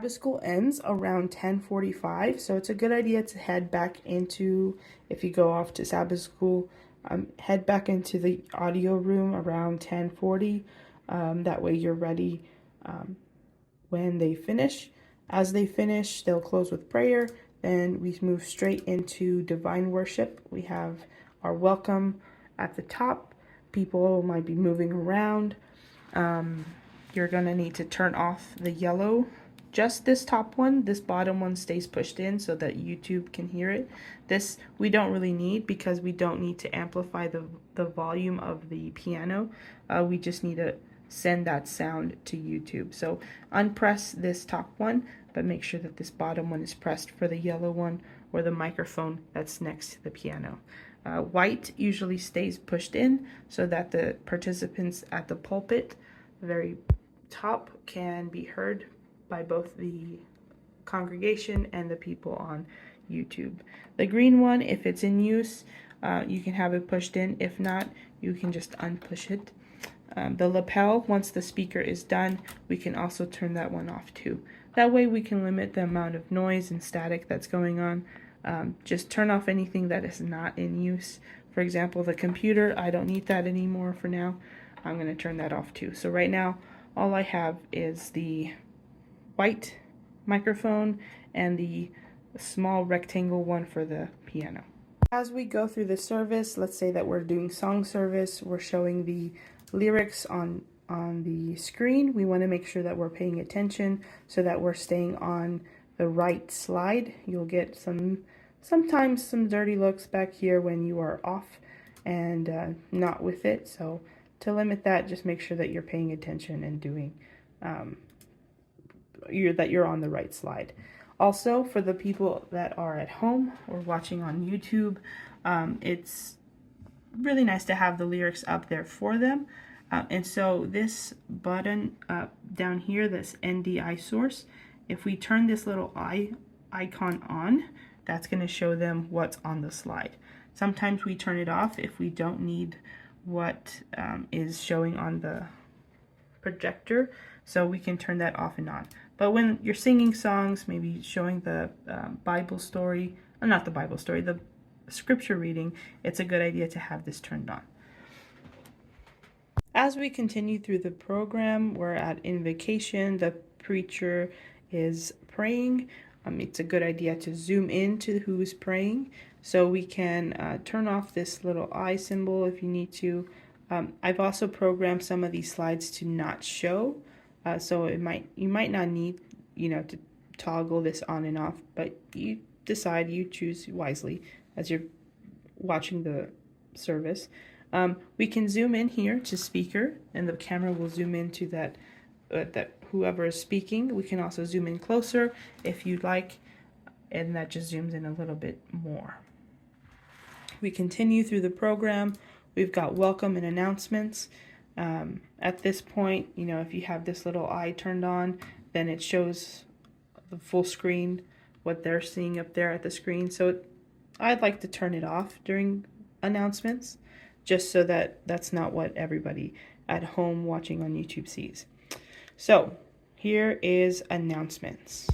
Sabbath school ends around 10:45, so it's a good idea to head back into, if you go off to Sabbath school, head back into the audio room around 10:40. That way you're ready when they finish. As they finish, they'll close with prayer. Then we move straight into divine worship. We have our welcome at the top. People might be moving around. You're gonna need to turn off the yellow. Just this top one, this bottom one stays pushed in so that YouTube can hear it. This we don't really need because we don't need to amplify the volume of the piano. We just need to send that sound to YouTube. So unpress this top one, but make sure that this bottom one is pressed for the yellow one or the microphone that's next to the piano. White usually stays pushed in so that the participants at the pulpit, the very top, can be heard by both the congregation and the people on YouTube. The green one, if it's in use, you can have it pushed in. If not, you can just unpush it. The lapel, once the speaker is done, we can also turn that one off too. That way we can limit the amount of noise and static that's going on. Just turn off anything that is not in use. For example, the computer, I don't need that anymore for now. I'm going to turn that off too. So right now, all I have is the white microphone and the small rectangle one for the piano. As we go through the service, let's say that we're doing song service, we're showing the lyrics on the screen. We want to make sure that we're paying attention so that we're staying on the right slide. You'll get sometimes some dirty looks back here when you are off and not with it. So to limit that, just make sure that you're paying attention and doing that you're on the right slide. Also, for the people that are at home or watching on YouTube, it's really nice to have the lyrics up there for them. And so this button down here, this NDI source, if we turn this little icon on, that's going to show them what's on the slide. Sometimes we turn it off if we don't need what is showing on the projector, so we can turn that off and on. But when you're singing songs, maybe showing the Bible story, not the Bible story, the scripture reading, it's a good idea to have this turned on. As we continue through the program, we're at invocation. The preacher is praying. It's a good idea to zoom in to who's praying, so we can turn off this little eye symbol if you need to. I've also programmed some of these slides to not show, so you might not need to toggle this on and off, but you choose wisely as you're watching the service. We can zoom in here to speaker, and the camera will zoom into that whoever is speaking. We can also zoom in closer if you'd like, and that just zooms in a little bit more. We continue through the program. We've got welcome and announcements. At this point, if you have this little eye turned on, then it shows the full screen, what they're seeing up there at the screen. So I'd like to turn it off during announcements, just so that that's not what everybody at home watching on YouTube sees. So here is announcements.